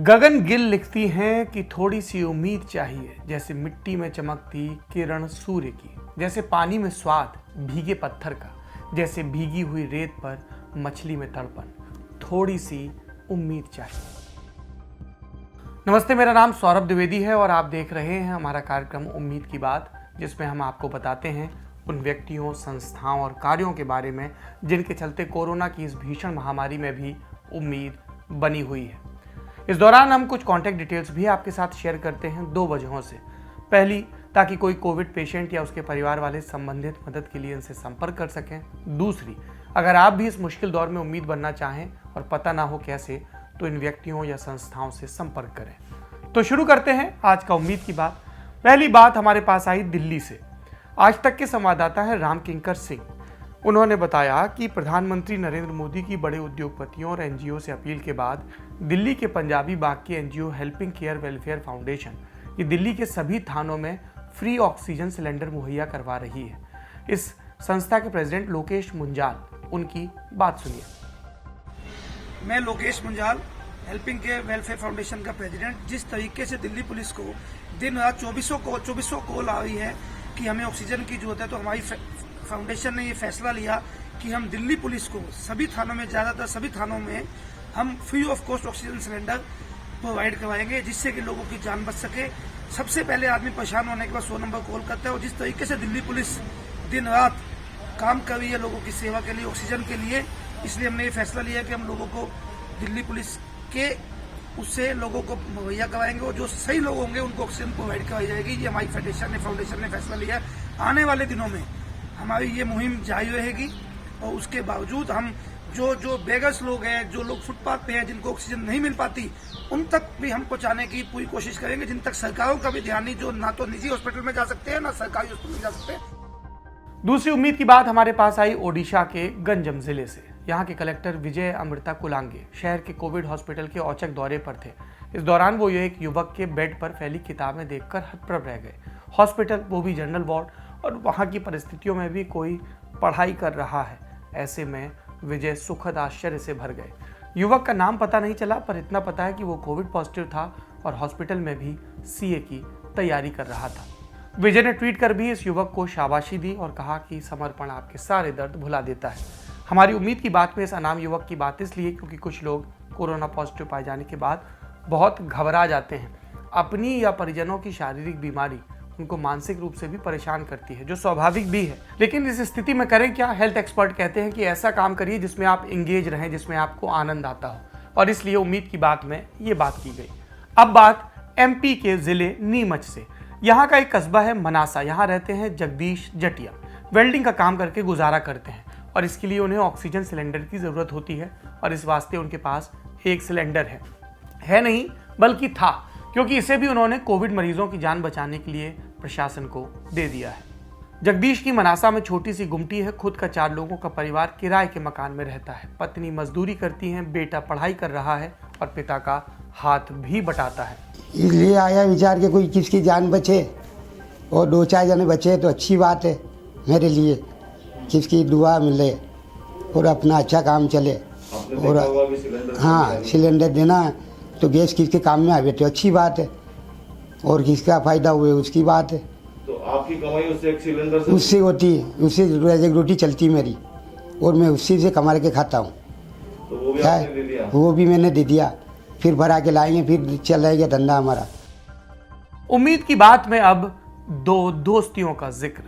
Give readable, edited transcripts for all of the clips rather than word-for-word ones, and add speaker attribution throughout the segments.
Speaker 1: गगन गिल लिखती हैं कि थोड़ी सी उम्मीद चाहिए, जैसे मिट्टी में चमकती किरण सूर्य की, जैसे पानी में स्वाद भीगे पत्थर का, जैसे भीगी हुई रेत पर मछली में तड़पन। थोड़ी सी उम्मीद चाहिए। नमस्ते, मेरा नाम सौरभ द्विवेदी है और आप देख रहे हैं हमारा कार्यक्रम उम्मीद की बात, जिसमें हम आपको बताते हैं उन व्यक्तियों, संस्थाओं और कार्यों के बारे में जिनके चलते कोरोना की इस भीषण महामारी में भी उम्मीद बनी हुई है। इस दौरान हम कुछ कॉन्टैक्ट डिटेल्स भी आपके साथ शेयर करते हैं दो वजहों से। पहली, ताकि कोई कोविड पेशेंट या उसके परिवार वाले संबंधित मदद के लिए इनसे संपर्क कर सकें। दूसरी, अगर आप भी इस मुश्किल दौर में उम्मीद बनना चाहें और पता ना हो कैसे, तो इन व्यक्तियों या संस्थाओं से संपर्क करें। तो शुरू करते हैं आज का उम्मीद की बात। पहली बात हमारे पास आई दिल्ली से। आज तक के संवाददाता है राम किंकर सिंह। उन्होंने बताया कि प्रधानमंत्री नरेंद्र मोदी की बड़े उद्योगपतियों और एनजीओ से अपील के बाद दिल्ली के पंजाबी बाग की NGO helping care welfare foundation ये दिल्ली के सभी थानों में फ्री ऑक्सीजन सिलेंडर मुहैया करवा रही है। इस संस्था के प्रेसिडेंट लोकेश मुंजाल, उनकी बात सुनिए।
Speaker 2: मैं Lokesh Munjal, helping care welfare foundation का प्रेसिडेंट। जिस तरीके से दिल्ली पुलिस को दिन रात 2400 कॉल आ रही है कि हमें ऑक्सीजन की जरूरत है, तो हमारी फाउंडेशन ने ये फैसला लिया कि हम दिल्ली पुलिस को सभी थानों में, ज़्यादातर सभी थानों में हम free of cost oxygen cylinder provide करवाएंगे, जिससे कि लोगों की जान बच सके। सबसे पहले आदमी परेशान होने के बाद 100 नंबर कॉल करता है, और जिस तरीके से दिल्ली पुलिस दिन रात काम कर रही है लोगों की सेवा के लिए, ऑक्सीजन के लिए, इसलिए हमने ये फैसला लिया कि हम लोगों को दिल्ली पुलिस के उससे लोगों को मुहैया करवाएंगे, और जो सही लोग होंगे उनको ऑक्सीजन प्रोवाइड कराई जाएगी। ये हमारी फाउंडेशन ने फैसला लिया है। आने वाले दिनों में हमारी ये मुहिम जारी रहेगी, और उसके बावजूद हम जो बेगस लोग हैं, जो लोग फुटपाथ पे हैं, जिनको ऑक्सीजन नहीं मिल पाती, उन तक भी हम पहुंचाने की पूरी कोशिश करेंगे, जिन तक सरकारों का भी ध्यान नहीं, जो ना तो निजी हॉस्पिटल में जा सकते हैं ना सरकारी हॉस्पिटल में जा सकते हैं।
Speaker 1: दूसरी उम्मीद की बात हमारे पास आई ओडिशा के गंजम जिले से। यहाँ के कलेक्टर विजय अमृता कुलांगे शहर के कोविड हॉस्पिटल के औचक दौरे पर थे। इस दौरान वो एक युवक के बेड पर फैली किताबें देखकर हतप्रभ रह गए। हॉस्पिटल, वो भी जनरल वार्ड, और वहाँ की परिस्थितियों में भी कोई पढ़ाई कर रहा है। ऐसे में विजय सुखद आश्चर्य से भर गए। युवक का नाम पता नहीं चला, पर इतना पता है कि वो कोविड पॉजिटिव था और हॉस्पिटल में भी सीए की तैयारी कर रहा था। विजय ने ट्वीट कर भी इस युवक को शाबाशी दी और कहा कि समर्पण आपके सारे दर्द भुला देता है। हमारी उम्मीद की बात में इस अनाम युवक की बात इसलिए क्योंकि कुछ लोग कोरोना पॉजिटिव पाए जाने के बाद बहुत घबरा जाते हैं। अपनी या परिजनों की शारीरिक बीमारी उनको मानसिक रूप से भी परेशान करती है, जो स्वाभाविक भी है। लेकिन इस स्थिति में करें क्या? हेल्थ एक्सपर्ट कहते हैं कि ऐसा काम करिए जिसमें आप इंगेज रहें, जिसमें आपको आनंद आता हो, और इसलिए उम्मीद की बात में ये बात की गई। अब बात एमपी के जिले नीमच से। यहाँ का एक कस्बा है मनासा। यहाँ रहते हैं जगदीश जटिया। वेल्डिंग का काम करके गुजारा करते हैं और इसके लिए उन्हें ऑक्सीजन सिलेंडर की ज़रूरत होती है, और इस वास्ते उनके पास एक सिलेंडर है नहीं बल्कि था, क्योंकि इसे भी उन्होंने कोविड मरीजों की जान बचाने के लिए प्रशासन को दे दिया है। जगदीश की मनासा में छोटी सी गुमटी है। खुद का 4 लोगों का परिवार किराए के मकान में रहता है। पत्नी मजदूरी करती है, बेटा पढ़ाई कर रहा है और पिता का हाथ भी बटाता है।
Speaker 3: इसलिए आया विचार के कोई किसकी जान बचे और 2-4 जने बचे तो अच्छी बात है मेरे लिए, किसकी दुआ मिले और अपना अच्छा काम चले। और हाँ, सिलेंडर देना तो गैस किसके काम में आवे तो अच्छी बात है, और किसका फायदा हुए उसकी बात है।
Speaker 4: तो आपकी कमाई उससे एक सिलेंडर से
Speaker 3: उससे होती है, उससे रोटी चलती मेरी, और मैं उसी से कमा के खाता हूँ।
Speaker 4: तो वो भी
Speaker 3: क्या
Speaker 4: आपने दे दिया?
Speaker 3: वो भी मैंने दे दिया, फिर भरा के लाएंगे, फिर चलेगा धंधा हमारा।
Speaker 1: उम्मीद की बात में अब 2 दोस्तियों का जिक्र।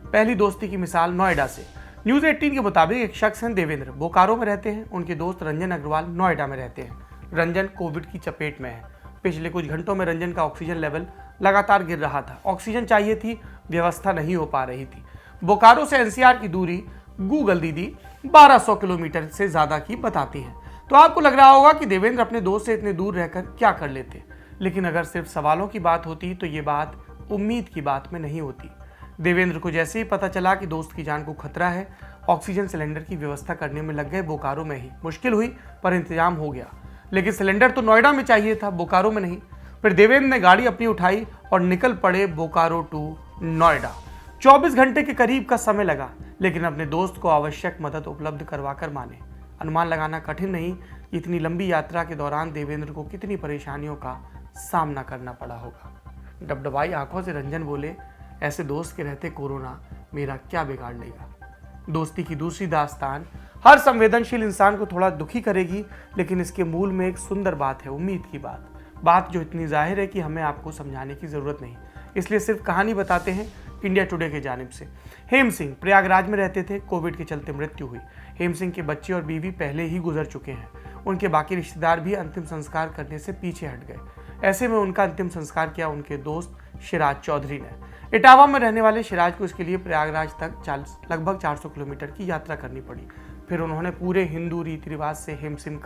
Speaker 1: पहली दोस्ती की मिसाल नोएडा से। न्यूज़ 18 के मुताबिक एक शख्स हैं देवेंद्र, बोकारो में रहते हैं। उनके दोस्त रंजन अग्रवाल नोएडा में रहते हैं। रंजन कोविड की चपेट में है। पिछले कुछ घंटों में रंजन का ऑक्सीजन लेवल लगातार गिर रहा था। ऑक्सीजन चाहिए थी, व्यवस्था नहीं हो पा रही थी। बोकारो से एनसीआर की दूरी गूगल दीदी 1200 किलोमीटर से ज़्यादा की बताती है। तो आपको लग रहा होगा कि देवेंद्र अपने दोस्त से इतने दूर रहकर क्या कर लेते, लेकिन अगर सिर्फ सवालों की बात होती तो ये बात उम्मीद की बात में नहीं होती। देवेंद्र को जैसे ही पता चला कि दोस्त की जान को खतरा है, ऑक्सीजन सिलेंडर की व्यवस्था करने में लग गए। बोकारो में ही मुश्किल हुई पर इंतजाम हो गया, लेकिन सिलेंडर तो नोएडा में चाहिए था, बोकारो में नहीं। फिर देवेंद्र ने गाड़ी अपनी उठाई और निकल पड़े बोकारो टू नोएडा। 24 घंटे के करीब का समय लगा, लेकिन अपने दोस्त को आवश्यक मदद उपलब्ध करवा कर माने। अनुमान लगाना कठिन नहीं कि इतनी लंबी यात्रा के दौरान देवेंद्र को कितनी परेशानियों का सामना करना पड़ा होगा। डबडबाई आंखों से रंजन बोले, ऐसे दोस्त के रहते कोरोना मेरा क्या बिगाड़ लेगा। दोस्ती की दूसरी दास्तान हर संवेदनशील इंसान को थोड़ा दुखी करेगी, लेकिन इसके मूल में एक सुंदर बात है, उम्मीद की बात जो इतनी जाहिर है कि हमें आपको समझाने की जरूरत नहीं, इसलिए सिर्फ कहानी बताते हैं इंडिया टुडे के जानिब से। हेम सिंह प्रयागराज में रहते थे, कोविड के चलते मृत्यु हुई। हेम सिंह के बच्चे और बीवी पहले ही गुजर चुके हैं। उनके बाकी रिश्तेदार भी अंतिम संस्कार करने से पीछे हट गए। ऐसे में उनका अंतिम संस्कार किया उनके दोस्त शिराज चौधरी ने। इटावा में रहने वाले शिराज को इसके लिए प्रयागराज तक लगभग 400 किलोमीटर की यात्रा करनी पड़ी। फिर उन्होंने पूरे हिंदू रीति रिवाज से हेम सिंह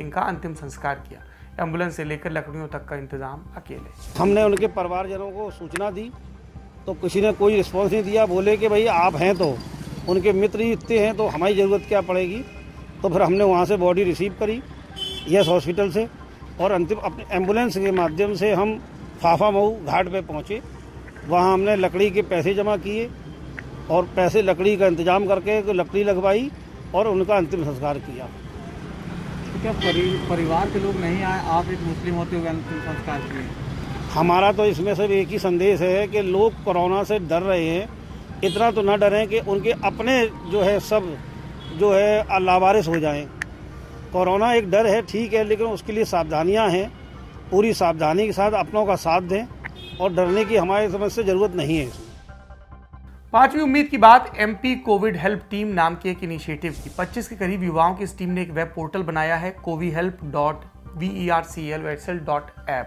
Speaker 1: का अंतिम संस्कार किया। एम्बुलेंस से लेकर लकड़ियों तक का इंतजाम अकेले।
Speaker 5: हमने उनके परिवारजनों को सूचना दी तो किसी ने कोई रिस्पॉन्स नहीं दिया। बोले कि भाई आप हैं तो उनके मित्र ही इतने हैं तो हमारी ज़रूरत क्या पड़ेगी। तो फिर हमने वहाँ से बॉडी रिसीव करी यस हॉस्पिटल से और अंतिम अपने एम्बुलेंस के माध्यम से हम फाफा मऊ घाट पे पहुँचे। वहाँ हमने लकड़ी के पैसे जमा किए और पैसे लकड़ी का इंतजाम करके लकड़ी लगवाई और उनका अंतिम संस्कार किया।
Speaker 6: तो क्या परिवार के लोग नहीं आए, आप एक मुस्लिम होते हुए अंतिम संस्कार किए?
Speaker 5: हमारा तो इसमें सिर्फ एक ही संदेश है कि लोग कोरोना से डर रहे हैं, इतना तो न डरें कि उनके अपने जो है सब जो है लावारिस हो जाएं। कोरोना एक डर है ठीक है, लेकिन उसके लिए सावधानियां हैं। पूरी सावधानी के साथ अपनों का साथ दें और डरने की हमारी समझ से ज़रूरत नहीं है।
Speaker 1: पांचवी उम्मीद की बात, एमपी कोविड हेल्प टीम नाम की एक इनिशिएटिव की 25 के करीब युवाओं की इस टीम ने एक वेब पोर्टल बनाया है, covihelp.vercl.app।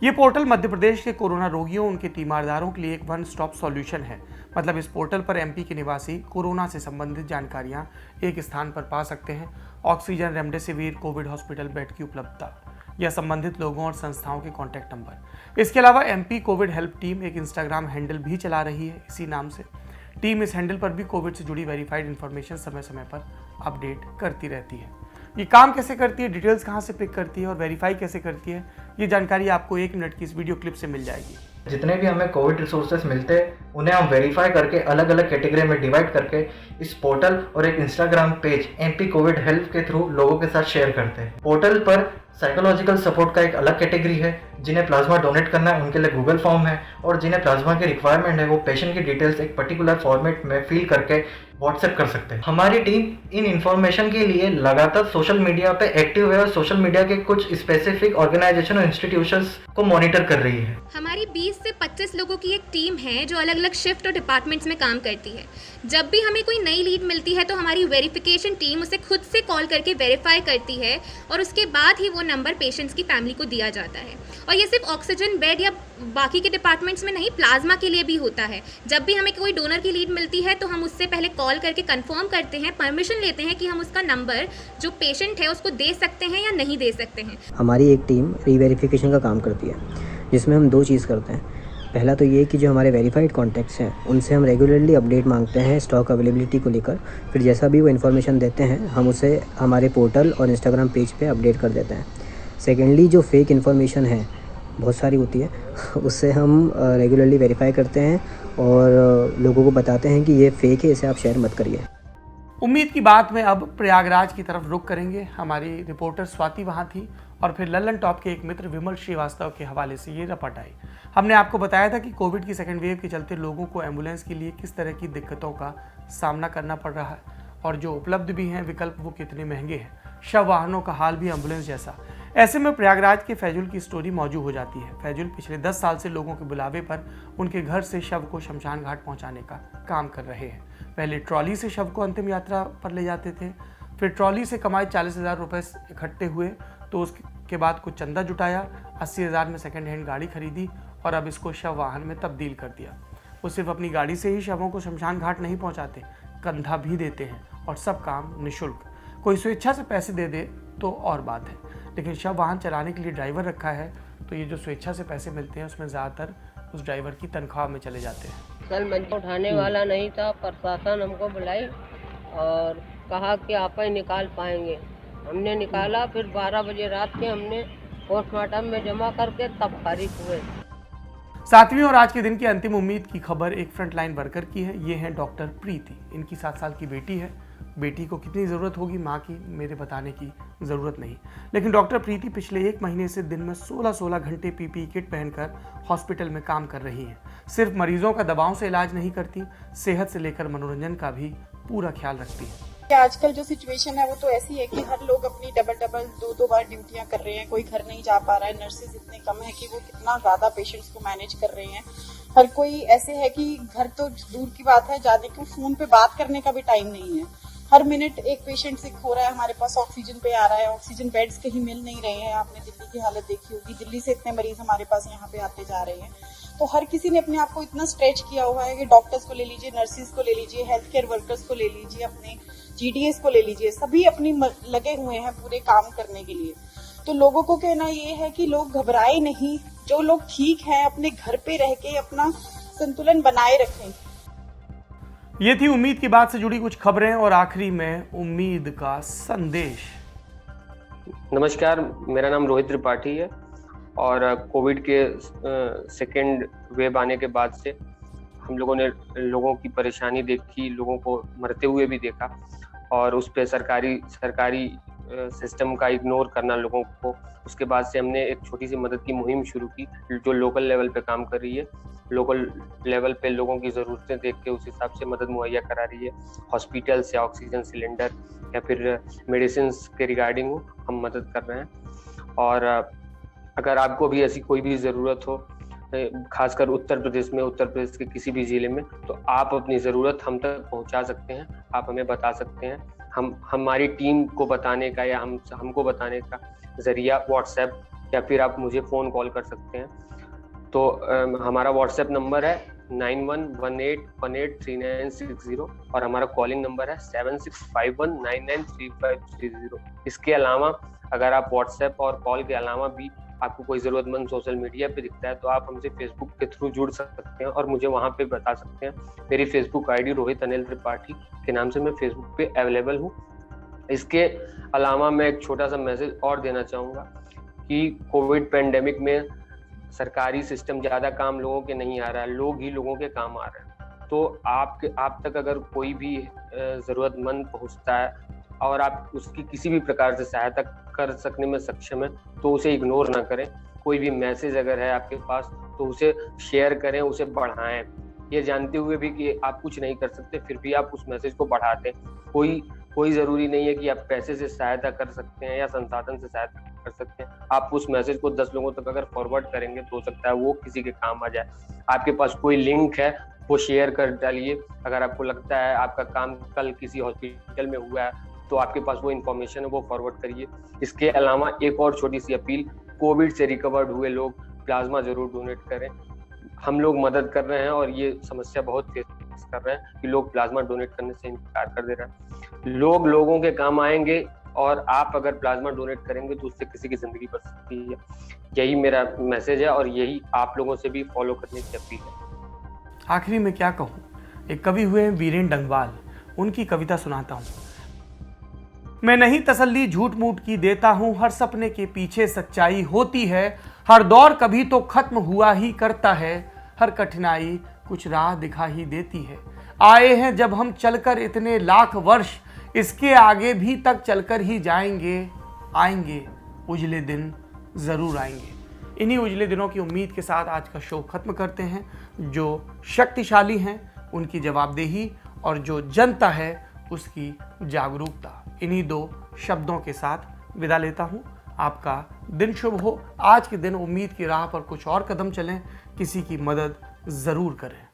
Speaker 1: ये पोर्टल मध्य प्रदेश के कोरोना रोगियों, उनके तीमारदारों के लिए एक वन स्टॉप सॉल्यूशन है। मतलब इस पोर्टल पर एमपी के निवासी कोरोना से संबंधित जानकारियां एक स्थान पर पा सकते हैं। Oxygen, remdesivir, Covid hospital bed की उपलब्धता या संबंधित लोगों और संस्थाओं के कॉन्टैक्ट नंबर। इसके अलावा एमपी कोविड हेल्प टीम एक इंस्टाग्राम हैंडल भी चला रही है इसी नाम से। टीम इस हैंडल पर भी कोविड से जुड़ी वेरीफाइड इन्फॉर्मेशन समय समय पर अपडेट करती रहती है। ये काम कैसे करती है, डिटेल्स कहाँ से पिक करती है और वेरीफाई कैसे करती है, ये जानकारी आपको 1 मिनट की इस वीडियो क्लिप से मिल जाएगी।
Speaker 7: जितने भी हमें कोविड रिसोर्सेज मिलते हैं उन्हें हम वेरीफाई करके अलग अलग कैटेगरी में डिवाइड करके इस पोर्टल और एक Instagram page MP Covid help के थ्रू लोगों के साथ शेयर करते हैं। पोर्टल पर साइकोलॉजिकल सपोर्ट का एक अलग कैटेगरी है। जिन्हें प्लाज्मा डोनेट करना है उनके लिए गूगल फॉर्म है और जिन्हें प्लाज्मा की रिक्वायरमेंट है वो पेशेंट की डिटेल्स एक पर्टिकुलर फॉर्मेट में फिल करके व्हाट्सएप कर सकते हैं। हमारी टीम इन इन्फॉर्मेशन के लिए लगातार सोशल मीडिया पे एक्टिव है और सोशल मीडिया के कुछ स्पेसिफिक ऑर्गेनाइजेशन और इंस्टीट्यूशंस को मॉनिटर कर रही है।
Speaker 8: हमारी 20 से 25 लोगों की एक टीम है जो अलग अलग शिफ्ट और डिपार्टमेंट्स में काम करती है। जब भी हमें कोई नई लीड मिलती है तो हमारी वेरिफिकेशन टीम उसे खुद से कॉल करके वेरीफाई करती है और उसके बाद ही वो नंबर पेशेंट्स की फैमिली को दिया जाता है। और ये सिर्फ ऑक्सीजन बेड या बाकी के डिपार्टमेंट्स में नहीं, प्लाज्मा के लिए भी होता है। जब भी हमें कोई डोनर की लीड मिलती है तो हम उससे पहले कॉल करके कंफर्म करते हैं, परमिशन लेते हैं कि हम उसका नंबर जो पेशेंट है उसको दे सकते हैं या नहीं दे सकते हैं।
Speaker 9: हमारी एक टीम रीवेरिफिकेशन का काम करती है जिसमें हम 2 चीज़ करते हैं। पहला तो ये कि जो हमारे वेरीफाइड कॉन्टैक्ट्स हैं उनसे हम रेगुलरली अपडेट मांगते हैं स्टॉक अवेलेबिलिटी को लेकर। फिर जैसा भी वो इन्फॉर्मेशन देते हैं हम उसे हमारे पोर्टल और इंस्टाग्राम पेज पे अपडेट कर देते हैं। सेकेंडली जो फेक इन्फॉर्मेशन है बहुत सारी होती है उससे हम रेगुलरली वेरीफाई करते हैं और लोगों को बताते हैं कि ये फेक है, इसे आप शेयर मत करिए।
Speaker 1: उम्मीद की बात में अब प्रयागराज की तरफ रुख करेंगे। हमारी रिपोर्टर स्वाति वहां थी और फिर लल्लन टॉप के एक मित्र विमल श्रीवास्तव के हवाले से ये रिपोर्ट आई। हमने आपको बताया था कि कोविड की सेकेंड वेव के चलते लोगों को एम्बुलेंस के लिए किस तरह की दिक्कतों का सामना करना पड़ रहा है और जो उपलब्ध भी हैं विकल्प वो कितने महंगे हैं। शव वाहनों का हाल भी एम्बुलेंस जैसा। ऐसे में प्रयागराज के फैजुल की स्टोरी मौजूद हो जाती है। फैजुल पिछले 10 साल से लोगों के बुलावे पर उनके घर से शव को शमशान घाट पहुंचाने का काम कर रहे हैं। पहले ट्रॉली से शव को अंतिम यात्रा पर ले जाते थे, फिर ट्रॉली से कमाए 40,000 रुपये इकट्ठे हुए तो उसके बाद कुछ चंदा जुटाया, 80,000 में सेकेंड हैंड गाड़ी खरीदी और अब इसको शव वाहन में तब्दील कर दिया। वो सिर्फ अपनी गाड़ी से ही शवों को शमशान घाट नहीं पहुंचाते, कंधा भी देते हैं और सब काम निःशुल्क। कोई स्वेच्छा से पैसे दे दे तो और बात है, लेकिन शव वाहन चलाने के लिए ड्राइवर रखा है तो ये जो स्वेच्छा से पैसे मिलते हैं उसमें ज़्यादातर उस ड्राइवर की तनख्वाह में चले जाते हैं।
Speaker 10: कल मंच उठाने वाला नहीं था, प्रशासन हमको बुलाई और कहा कि आप ही निकाल पाएंगे। हमने निकाला, फिर 12 बजे रात के हमने पोस्टमार्टम में जमा करके तब फारिग हुए।
Speaker 1: 7वीं और आज के दिन की अंतिम उम्मीद की खबर एक फ्रंटलाइन वर्कर की है। ये है डॉक्टर प्रीति। इनकी 7 साल की बेटी है। बेटी को कितनी ज़रूरत होगी माँ की, मेरे बताने की ज़रूरत नहीं। लेकिन डॉक्टर प्रीति पिछले 1 महीने से दिन में 16-16 घंटे पीपीई किट पहनकर हॉस्पिटल में काम कर रही हैं। सिर्फ मरीजों का दबाव से इलाज नहीं करती, सेहत से लेकर मनोरंजन का भी पूरा ख्याल रखती है।
Speaker 11: आजकल जो सिचुएशन है वो तो ऐसी है कि हर लोग अपनी डबल 2 बार ड्यूटियां कर रहे हैं, कोई घर नहीं जा पा रहा है, नर्सेज इतने कम है कि वो कितना ज्यादा पेशेंट्स को मैनेज कर रहे हैं। हर कोई ऐसे है कि घर तो दूर की बात है, जाने को फोन पे बात करने का भी टाइम नहीं है। हर मिनट एक पेशेंट सिक हो रहा है, हमारे पास ऑक्सीजन पे आ रहा है, ऑक्सीजन बेड्स कहीं मिल नहीं रहे हैं। आपने दिल्ली की हालत देखी होगी, दिल्ली से इतने मरीज हमारे पास यहाँ पे आते जा रहे हैं। तो हर किसी ने अपने आप को इतना स्ट्रेच किया हुआ है कि डॉक्टर्स को ले लीजिए, नर्सिस को ले लीजिए, हेल्थ केयर वर्कर्स को ले लीजिए, अपने GDS को ले लीजिए, सभी अपनी लगे हुए हैं पूरे काम करने के लिए। तो लोगों को कहना ये है कि लोग घबराए नहीं, जो लोग ठीक हैं अपने घर पे रह के अपना संतुलन बनाए रखें।
Speaker 1: ये थी उम्मीद की बात से जुड़ी कुछ खबरें और आखिरी में उम्मीद का संदेश।
Speaker 12: नमस्कार, मेरा नाम रोहित त्रिपाठी है और कोविड के सेकेंड वेव आने के बाद से हम लोगों ने लोगों की परेशानी देखी, लोगों को मरते हुए भी देखा और उस पे सरकारी सिस्टम का इग्नोर करना लोगों को। उसके बाद से हमने एक छोटी सी मदद की मुहिम शुरू की जो लोकल लेवल पे काम कर रही है। लोकल लेवल पे लोगों की ज़रूरतें देख के उस हिसाब से मदद मुहैया करा रही है। हॉस्पिटल से ऑक्सीजन सिलेंडर या फिर मेडिसिन के रिगार्डिंग हम मदद कर रहे हैं। और अगर आपको भी ऐसी कोई भी ज़रूरत हो, खासकर उत्तर प्रदेश के किसी भी ज़िले में, तो आप अपनी ज़रूरत हम तक पहुंचा सकते हैं। आप हमें बता सकते हैं। हमारी टीम को बताने का या हमको बताने का ज़रिया व्हाट्सएप या फिर आप मुझे फ़ोन कॉल कर सकते हैं। तो हमारा व्हाट्सएप नंबर है 9118183960 और हमारा कॉलिंग नंबर है 7651993530। इसके अलावा अगर आप व्हाट्सएप और कॉल के अलावा भी आपको कोई ज़रूरतमंद सोशल मीडिया पे दिखता है तो आप हमसे फेसबुक के थ्रू जुड़ सकते हैं और मुझे वहाँ पे बता सकते हैं। मेरी फेसबुक आईडी रोहित अनिल त्रिपाठी के नाम से मैं फेसबुक पे अवेलेबल हूँ। इसके अलावा मैं एक छोटा सा मैसेज और देना चाहूँगा कि कोविड पेंडेमिक में सरकारी सिस्टम ज़्यादा काम लोगों के नहीं आ रहा है, लोग ही लोगों के काम आ रहे हैं। तो आप तक अगर कोई भी ज़रूरतमंद पहुँचता है और आप उसकी किसी भी प्रकार से सहायता कर सकने में सक्षम है तो उसे इग्नोर ना करें। कोई भी मैसेज अगर है आपके पास तो उसे शेयर करें, उसे बढ़ाएं, ये जानते हुए भी कि आप कुछ नहीं कर सकते फिर भी आप उस मैसेज को बढ़ाते हैं। कोई ज़रूरी नहीं है कि आप पैसे से सहायता कर सकते हैं या संसाधन से सहायता कर सकते हैं। आप उस मैसेज को 10 लोगों तक अगर फॉरवर्ड करेंगे तो हो सकता है वो किसी के काम आ जाए। आपके पास कोई लिंक है वो शेयर कर डालिए। अगर आपको लगता है आपका काम कल किसी हॉस्पिटल में हुआ है तो आपके पास वो इन्फॉर्मेशन है वो फॉरवर्ड करिए। इसके अलावा एक और छोटी सी अपील, कोविड से रिकवर्ड हुए लोग प्लाज्मा जरूर डोनेट करें। हम लोग मदद कर रहे हैं और ये समस्या बहुत फेस कर रहे हैं कि लोग प्लाज्मा डोनेट करने से इनकार कर दे रहे हैं। लोग लोगों के काम आएंगे और आप अगर प्लाज्मा डोनेट करेंगे तो उससे किसी की जिंदगी बच सकती है। यही मेरा मैसेज है और यही आप लोगों से भी फॉलो करने की अपील है।
Speaker 1: आखिरी में क्या कहूँ, एक कवि हुए वीरेन डंगवाल, उनकी कविता सुनाता हूँ। मैं नहीं तसल्ली झूठ मूठ की देता हूँ, हर सपने के पीछे सच्चाई होती है, हर दौर कभी तो खत्म हुआ ही करता है, हर कठिनाई कुछ राह दिखा ही देती है। आए हैं जब हम चलकर इतने लाख वर्ष, इसके आगे भी तक चलकर ही जाएंगे, आएंगे उजले दिन जरूर आएंगे। इन्हीं उजले दिनों की उम्मीद के साथ आज का शो खत्म करते हैं। जो शक्तिशाली हैं उनकी जवाबदेही और जो जनता है उसकी जागरूकता, इन्हीं 2 शब्दों के साथ विदा लेता हूं। आपका दिन शुभ हो। आज के दिन उम्मीद की राह पर कुछ और कदम चलें, किसी की मदद ज़रूर करें।